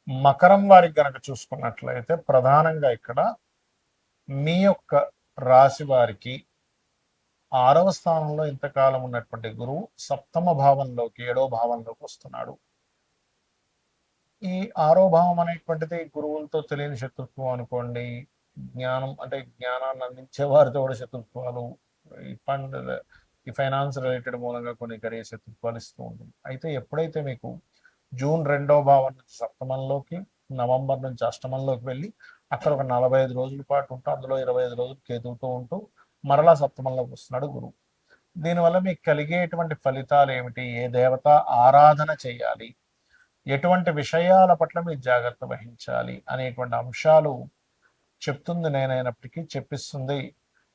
మకరం వారికి గనక చూసుకున్నట్లయితే ప్రధానంగా ఇక్కడ మీ యొక్క రాశి వారికి 6వ స్థానంలో ఇంతకాలం ఉన్నటువంటి గురువు 7వ భావంలోకి 7వ భావంలోకి వస్తున్నాడు. ఈ 6వ భావం అనేటువంటిది గురువులతో తెలియని శత్రుత్వం అనుకోండి, జ్ఞానం అంటే జ్ఞానాన్ని అందించే వారితో కూడా శత్రుత్వాలు, ఈ ఫండ్ ఈ ఫైనాన్స్ రిలేటెడ్ మూలంగా కొన్ని కలిగే శత్రుత్వాలు ఇస్తూ ఉంటుంది. అయితే ఎప్పుడైతే మీకు జూన్ 2వ భావం నుంచి సప్తమంలోకి, నవంబర్ నుంచి అష్టమంలోకి వెళ్ళి అక్కడ ఒక 45 రోజుల పాటు ఉంటూ అందులో 25 రోజులు కేతువుతో ఉంటూ మరలా సప్తమంలోకి వస్తున్నాడు గురువు. దీనివల్ల మీకు కలిగేటువంటి ఫలితాలు ఏమిటి, ఏ దేవత ఆరాధన చేయాలి, ఎటువంటి విషయాల పట్ల మీరు జాగ్రత్త వహించాలి అనేటువంటి అంశాలు చెప్తుంది నేనైనప్పటికీ చెప్పిస్తుంది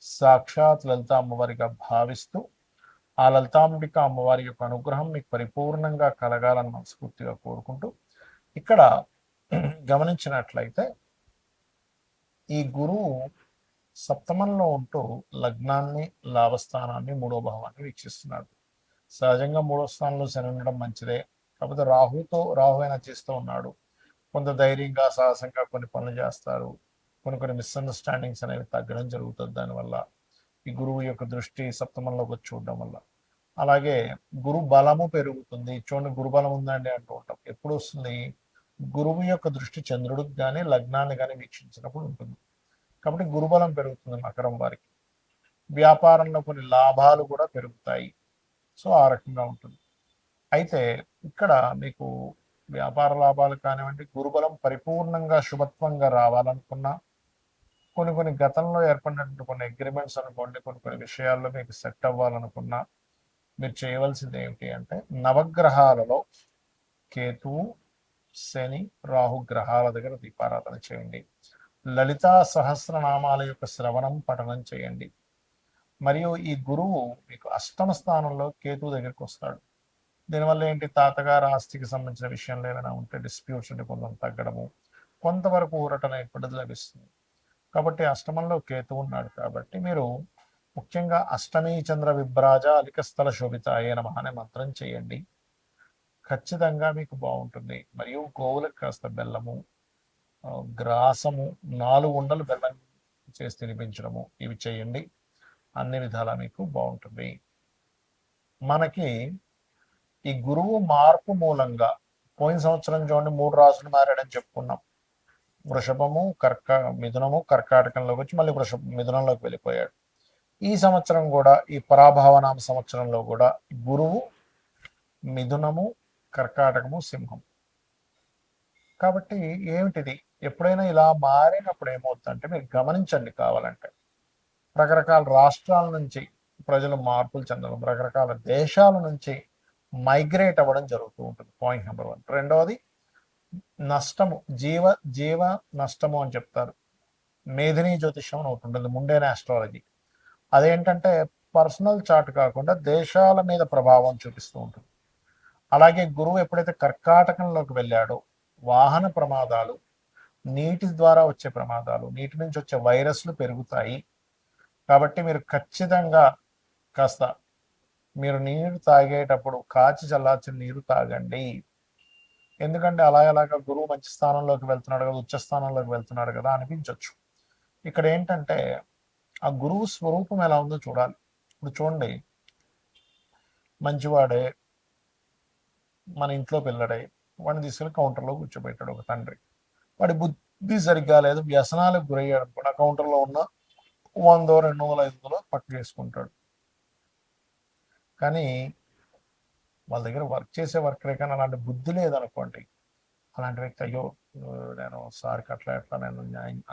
సాక్షాత్ లలిత అమ్మవారిగా భావిస్తూ ఆ లలితాంబిక అమ్మవారి యొక్క అనుగ్రహం మీకు పరిపూర్ణంగా కలగాలని మనస్ఫూర్తిగా కోరుకుంటూ ఇక్కడ గమనించినట్లయితే ఈ గురువు సప్తమంలో ఉంటూ లగ్నాన్ని, లాభస్థానాన్ని, 3వ భావాన్ని వీక్షిస్తున్నాడు. సహజంగా 3వ స్థానంలో శని ఉండడం మంచిదే, కాకపోతే రాహు అయినా చేస్తూ ఉన్నాడు. కొంత ధైర్యంగా సాహసంగా కొన్ని పనులు చేస్తారు, కొన్ని మిస్అండర్స్టాండింగ్స్ అనేవి తగ్గడం జరుగుతుంది దానివల్ల, ఈ గురువు యొక్క దృష్టి సప్తమంలోకి వచ్చి చూడడం వల్ల. అలాగే గురు బలము పెరుగుతుంది. చూడండి, గురుబలం ఉందండి అంటూ ఉంటాం. ఎప్పుడు వస్తుంది? గురువు యొక్క దృష్టి చంద్రుడికి కానీ లగ్నాన్ని కానీ వీక్షించినప్పుడు ఉంటుంది. కాబట్టి గురుబలం పెరుగుతుంది మకరం వారికి. వ్యాపారంలో కొన్ని లాభాలు కూడా పెరుగుతాయి. సో ఆ రకంగా ఉంటుంది. అయితే ఇక్కడ మీకు వ్యాపార లాభాలు కానివ్వండి, గురుబలం పరిపూర్ణంగా శుభత్వంగా రావాలనుకున్నా, కొన్ని గతంలో ఏర్పడినటువంటి కొన్ని అగ్రిమెంట్స్ అనుకోండి, కొన్ని విషయాల్లో మీకు సెట్ అవ్వాలనుకున్నా మీరు చేయవలసింది ఏమిటి అంటే, నవగ్రహాలలో కేతువు, శని, రాహు గ్రహాల దగ్గర దీపారాధన చేయండి. లలితా సహస్రనామాల యొక్క శ్రవణం, పఠనం చేయండి. మరియు ఈ గురువు మీకు 8వ స్థానంలో కేతువు దగ్గరికి వస్తాడు. దీనివల్ల ఏంటి, తాతగారు ఆస్తికి సంబంధించిన విషయంలో ఏమైనా ఉంటే డిస్ప్యూట్స్ ఉంటే కొంచెం తగ్గడము, కొంతవరకు ఊరట అనేటువంటిది లభిస్తుంది. కాబట్టి అష్టమంలో కేతు ఉన్నాడు కాబట్టి మీరు ముఖ్యంగా అష్టమీ చంద్ర విభ్రాజ అలికస్థల శోభితాయ నమః అనే మంత్రం చేయండి. ఖచ్చితంగా మీకు బాగుంటుంది. మరియు గోవులకు కాస్త బెల్లము, గ్రాసము, 4 ఉండలు బెల్లం చేసి తినిపించడము, ఇవి చేయండి. అన్ని విధాలా మీకు బాగుంటుంది. మనకి ఈ గురువు మార్పు మూలంగా పోయిన సంవత్సరం చూడండి 3 రాసులు మారాడని చెప్పుకున్నాం. వృషభము, మిథునము, కర్కాటకంలోకి వచ్చి మళ్ళీ మిథునంలోకి వెళ్ళిపోయాడు. ఈ సంవత్సరం కూడా ఈ పరాభావనామ సంవత్సరంలో కూడా గురువు మిథునము, కర్కాటకము, సింహం. కాబట్టి ఏమిటిది, ఎప్పుడైనా ఇలా మారినప్పుడు ఏమవుతుందంటే మీరు గమనించండి. కావాలంటే రకరకాల రాష్ట్రాల నుంచి ప్రజలు మార్పులు చెందడం, రకరకాల దేశాల నుంచి మైగ్రేట్ అవ్వడం జరుగుతూ ఉంటుంది. Point number 1. రెండవది నష్టము, జీవ నష్టము అని చెప్తారు. మేధినీ జ్యోతిష్యం అని ఒకటి ఉంటుంది, ముండేన ఆస్ట్రాలజీ. అదేంటంటే పర్సనల్ చార్ట్ కాకుండా దేశాల మీద ప్రభావం చూపిస్తూ ఉంటుంది. అలాగే గురువు ఎప్పుడైతే కర్కాటకంలోకి వెళ్ళాడో వాహన ప్రమాదాలు, నీటి ద్వారా వచ్చే ప్రమాదాలు, నీటి నుంచి వచ్చే వైరస్లు పెరుగుతాయి. కాబట్టి మీరు ఖచ్చితంగా కాస్త మీరు నీరు తాగేటప్పుడు కాచి చల్లార్చిన నీరు తాగండి. ఎందుకంటే అలాగా గురువు మంచి స్థానంలోకి వెళ్తున్నాడు కదా, ఉచ్చ స్థానంలోకి వెళ్తున్నాడు కదా అనిపించవచ్చు. ఇక్కడ ఏంటంటే ఆ గురువు స్వరూపం ఎలా ఉందో చూడాలి. ఇప్పుడు చూడండి, మంచివాడే మన ఇంట్లో పిల్లడే, వాడిని తీసుకెళ్ళి కౌంటర్లో కూర్చోబెట్టాడు ఒక తండ్రి. వాడి బుద్ధి సరిగ్గా లేదు, వ్యసనాలకు గురయ్యాడు అనుకోండి, ఆ కౌంటర్లో ఉన్న 100, 200, 500 పక్కకు వేసుకుంటాడు. కానీ వాళ్ళ దగ్గర వర్క్ చేసే వర్కరే కానీ అలాంటి బుద్ధి లేదనుకోండి, అలాంటి వ్యక్తి అయ్యో నేను సార్కి ఎట్లా నేను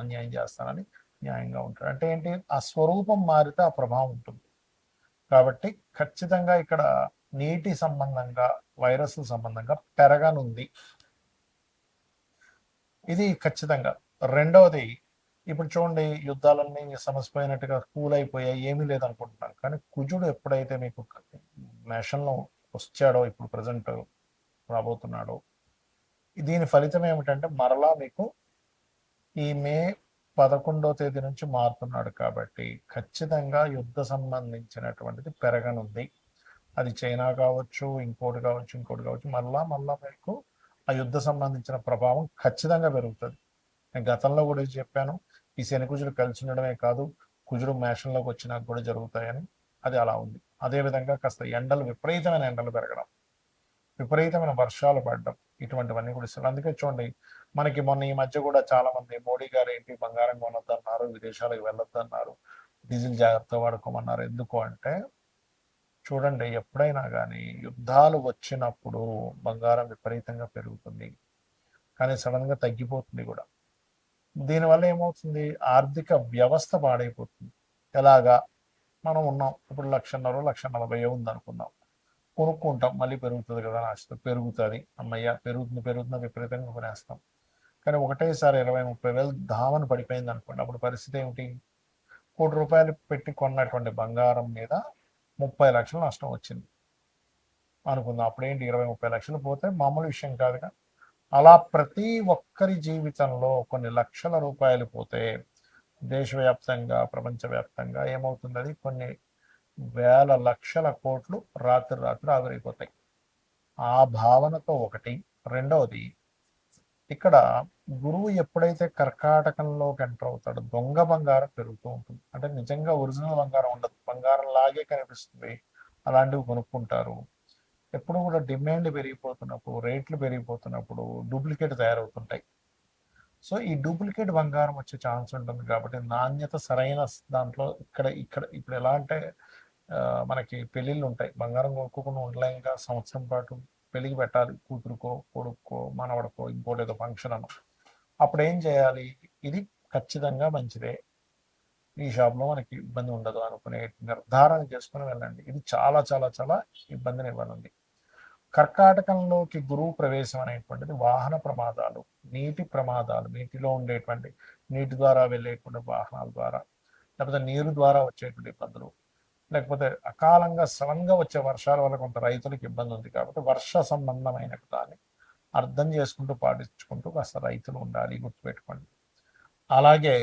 అన్యాయం చేస్తానని న్యాయంగా ఉంటాడు. అంటే ఏంటి, ఆ స్వరూపం మారితే ఆ ప్రభావం ఉంటుంది. కాబట్టి ఖచ్చితంగా ఇక్కడ నీటి సంబంధంగా, వైరస్ల సంబంధంగా పెరగనుంది. ఇది ఖచ్చితంగా. రెండవది, ఇప్పుడు చూడండి యుద్ధాలన్నీ సమసిపోయినట్టుగా కూల్ అయిపోయాయి, ఏమీ లేదనుకుంటున్నాను. కానీ కుజుడు ఎప్పుడైతే మీకు మేషంలో వచ్చాడో, ఇప్పుడు ప్రజెంట్ రాబోతున్నాడో, దీని ఫలితం ఏమిటంటే మరలా మీకు ఈ మే 11వ తేదీ నుంచి మారుతున్నాడు. కాబట్టి ఖచ్చితంగా యుద్ధ సంబంధించినటువంటిది పెరగనుంది. అది చైనా కావచ్చు, ఇంకోటి కావచ్చు, మళ్ళా మీకు ఆ యుద్ధ సంబంధించిన ప్రభావం ఖచ్చితంగా పెరుగుతుంది. నేను గతంలో కూడా చెప్పాను, ఈ శని కుజుడు కలిసి ఉండడమే కాదు, కుజుడు మేషంలోకి వచ్చినాక కూడా జరుగుతాయని. అది అలా ఉంది. అదేవిధంగా కాస్త ఎండలు, విపరీతమైన ఎండలు పెరగడం, విపరీతమైన వర్షాలు పడడం, ఇటువంటివన్నీ కూడా ఇస్తారు. అందుకే చూడండి, మనకి మొన్న ఈ మధ్య కూడా చాలా మంది మోడీ గారు ఏంటి బంగారం కొనొద్దన్నారు, విదేశాలకు వెళ్ళొద్దన్నారు, డీజిల్ జాగ్రత్త వాడుకోమన్నారు. ఎందుకు అంటే చూడండి, ఎప్పుడైనా కానీ యుద్ధాలు వచ్చినప్పుడు బంగారం విపరీతంగా పెరుగుతుంది, కానీ సడన్గా తగ్గిపోతుంది కూడా. దీనివల్ల ఏమవుతుంది, ఆర్థిక వ్యవస్థ పాడైపోతుంది. ఎలాగా, మనం ఉన్నాం ఇప్పుడు 1,40,000 ఉందనుకుందాం, కొనుక్కుంటాం, మళ్ళీ పెరుగుతుంది కదా అని ఆశతో పెరుగుతుంది, అమ్మయ్య పెరుగుతుంది విపరీతంగా కొనేస్తాం. కానీ ఒకటేసారి 20,000-30,000 ధామను పడిపోయింది అనుకోండి, అప్పుడు పరిస్థితి ఏమిటి? ₹1,00,00,000 పెట్టి కొన్నటువంటి బంగారం మీద 30 లక్షలు నష్టం వచ్చింది అనుకుందాం. అప్పుడేంటి, 20-30 లక్షలు పోతే మామూలు విషయం కాదుగా. అలా ప్రతి ఒక్కరి జీవితంలో కొన్ని లక్షల రూపాయలు పోతే దేశవ్యాప్తంగా, ప్రపంచవ్యాప్తంగా ఏమవుతుంది, అది కొన్ని వేల లక్షల కోట్లు రాత్రి ఆవిరైపోతాయి. ఆ భావనతో ఒకటి. రెండవది, ఇక్కడ గురువు ఎప్పుడైతే కర్కాటకంలోకి ఎంటర్ అవుతాడో దొంగ బంగారం పెరుగుతూ ఉంటుంది. అంటే నిజంగా ఒరిజినల్ బంగారం ఉండదు, బంగారం లాగే కనిపిస్తుంది, అలాంటివి కొనుక్కుంటారు. ఎప్పుడు కూడా డిమాండ్ పెరిగిపోతున్నప్పుడు, రేట్లు పెరిగిపోతున్నప్పుడు డూప్లికేట్ తయారవుతుంటాయి. సో ఈ డూప్లికేట్ బంగారం వచ్చే ఛాన్స్ ఉంటుంది. కాబట్టి నాణ్యత సరైన దాంట్లో ఇక్కడ ఇక్కడ ఇప్పుడు ఎలా అంటే మనకి పెళ్ళిళ్ళు ఉంటాయి, బంగారం కొనుక్కోకుండా ఉండలేక సంవత్సరం పాటు పెళ్ళికి పెట్టాలి, కూతురుకో కొడుక్కో మనవడకో ఇంకోటి ఏదో ఫంక్షన్ అను. అప్పుడు ఏం చేయాలి, ఇది ఖచ్చితంగా మంచిదే, ఈ షాప్లో మనకి ఇబ్బంది ఉండదు అనుకునే నిర్ధారణ చేసుకుని వెళ్ళండి. ఇది చాలా చాలా చాలా ఇబ్బందిని ఇవ్వనుంది. కర్కాటకంలోకి గురువు ప్రవేశం అనేటువంటిది వాహన ప్రమాదాలు, నీటి ప్రమాదాలు, నీటిలో ఉండేటువంటి నీటి ద్వారా వెళ్ళేటువంటి వాహనాల ద్వారా, లేకపోతే నీరు ద్వారా వచ్చేటువంటి ఇబ్బందులు, లేకపోతే అకాలంగా సడన్గా వచ్చే వర్షాల వల్ల కొంత రైతులకు ఇబ్బంది ఉంది. కాబట్టి వర్ష సంబంధమైన దాన్ని అర్థం చేసుకుంటూ పాటించుకుంటూ కాస్త రైతులు ఉండాలి, గుర్తుపెట్టుకోండి. అలాగే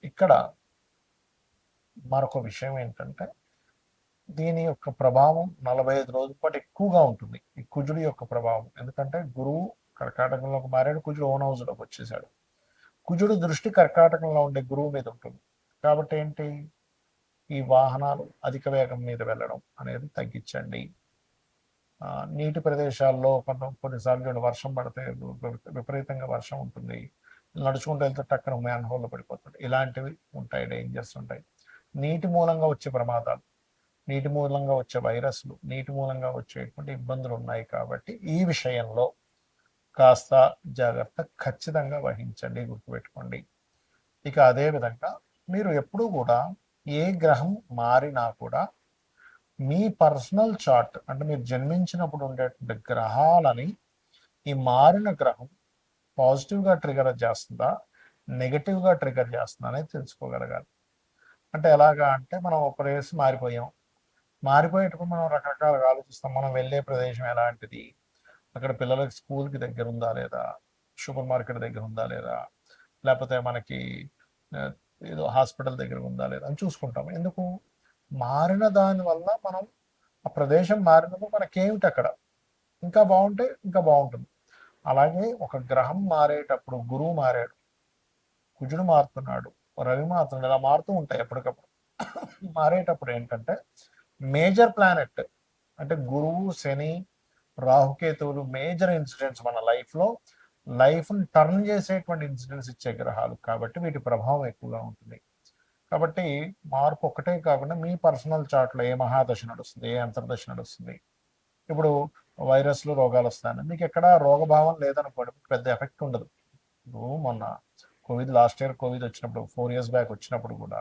ఇక్కడ మరొక విషయం ఏంటంటే, దీని యొక్క ప్రభావం 45 రోజుల పాటు ఎక్కువగా ఉంటుంది, ఈ కుజుడి యొక్క ప్రభావం. ఎందుకంటే గురువు కర్కాటకంలోకి మారాడు, కుజుడు ఓన్ హౌస్లోకి వచ్చేసాడు. కుజుడు దృష్టి కర్కాటకంలో ఉండే గురువు మీద ఉంటుంది. కాబట్టి ఏంటి, ఈ వాహనాలు అధిక వేగం మీద వెళ్ళడం అనేది తగ్గించండి. నీటి ప్రదేశాల్లో కొన్నిసార్లు వర్షం పడితే విపరీతంగా వర్షం ఉంటుంది, నడుచుకుంటూ వెళ్తే టక్కన మ్యాన్ హోల్లో పడిపోతుంది, ఇలాంటివి ఉంటాయి, డేంజర్స్ ఉంటాయి. నీటి మూలంగా వచ్చే ప్రమాదాలు, నీటి మూలంగా వచ్చే వైరస్లు, నీటి మూలంగా వచ్చేటువంటి ఇబ్బందులు ఉన్నాయి. కాబట్టి ఈ విషయంలో కాస్త జాగ్రత్త ఖచ్చితంగా వహించండి, గుర్తుపెట్టుకోండి. ఇక అదేవిధంగా మీరు ఎప్పుడూ కూడా ఏ గ్రహం మారినా కూడా మీ పర్సనల్ చార్ట్, అంటే మీరు జన్మించినప్పుడు ఉండేటువంటి గ్రహాలని ఈ మారిన గ్రహం పాజిటివ్గా ట్రిగర్ చేస్తుందా, నెగటివ్గా ట్రిగర్ చేస్తుందా అనేది తెలుసుకోగలగాలి. అంటే ఎలాగా అంటే, మనం ఒక రేసు మారిపోయేటప్పుడు మనం రకరకాలుగా ఆలోచిస్తాం. మనం వెళ్ళే ప్రదేశం ఎలాంటిది, అక్కడ పిల్లలకి స్కూల్కి దగ్గర ఉందా లేదా, సూపర్ మార్కెట్ దగ్గర ఉందా లేదా, లేకపోతే మనకి ఏదో హాస్పిటల్ దగ్గర ఉందా లేదా అని చూసుకుంటాం. ఎందుకు, మారిన దాని వల్ల మనం ఆ ప్రదేశం మారినప్పుడు మనకేమిటి అక్కడ ఇంకా బాగుంటే ఇంకా బాగుంటుంది. అలాగే ఒక గ్రహం మారేటప్పుడు, గురువు మారాడు, కుజుడు మారుతున్నాడు, రవి మారుతున్నాడు, ఇలా మారుతూ ఉంటాయి ఎప్పటికప్పుడు. మారేటప్పుడు ఏంటంటే మేజర్ ప్లానెట్ అంటే గురువు, శని, రాహుకేతువులు మేజర్ ఇన్సిడెంట్స్ మన లైఫ్ని టర్న్ చేసేటువంటి ఇన్సిడెంట్స్ ఇచ్చే గ్రహాలు. కాబట్టి వీటి ప్రభావం ఎక్కువగా ఉంటుంది. కాబట్టి మార్పు ఒకటే కాకుండా మీ పర్సనల్ చార్ట్లో ఏ మహాదశ నడుస్తుంది, ఏ అంతర్దశ నడుస్తుంది, ఇప్పుడు వైరస్లు, రోగాలు వస్తాయని మీకు ఎక్కడ రోగభావం లేదనుకోండి, పెద్ద ఎఫెక్ట్ ఉండదు. మొన్న లాస్ట్ ఇయర్ కోవిడ్ వచ్చినప్పుడు, 4 years బ్యాక్ వచ్చినప్పుడు కూడా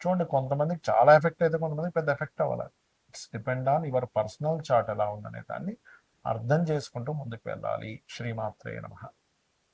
చూడండి, కొంతమందికి చాలా ఎఫెక్ట్ అయితే కొంతమందికి పెద్ద ఎఫెక్ట్ అవ్వాలి. It's depend on your personal chart ఎలా ఉందనే దాన్ని అర్థం చేసుకుంటూ ముందుకు వెళ్ళాలి. శ్రీమాత్రే నమః.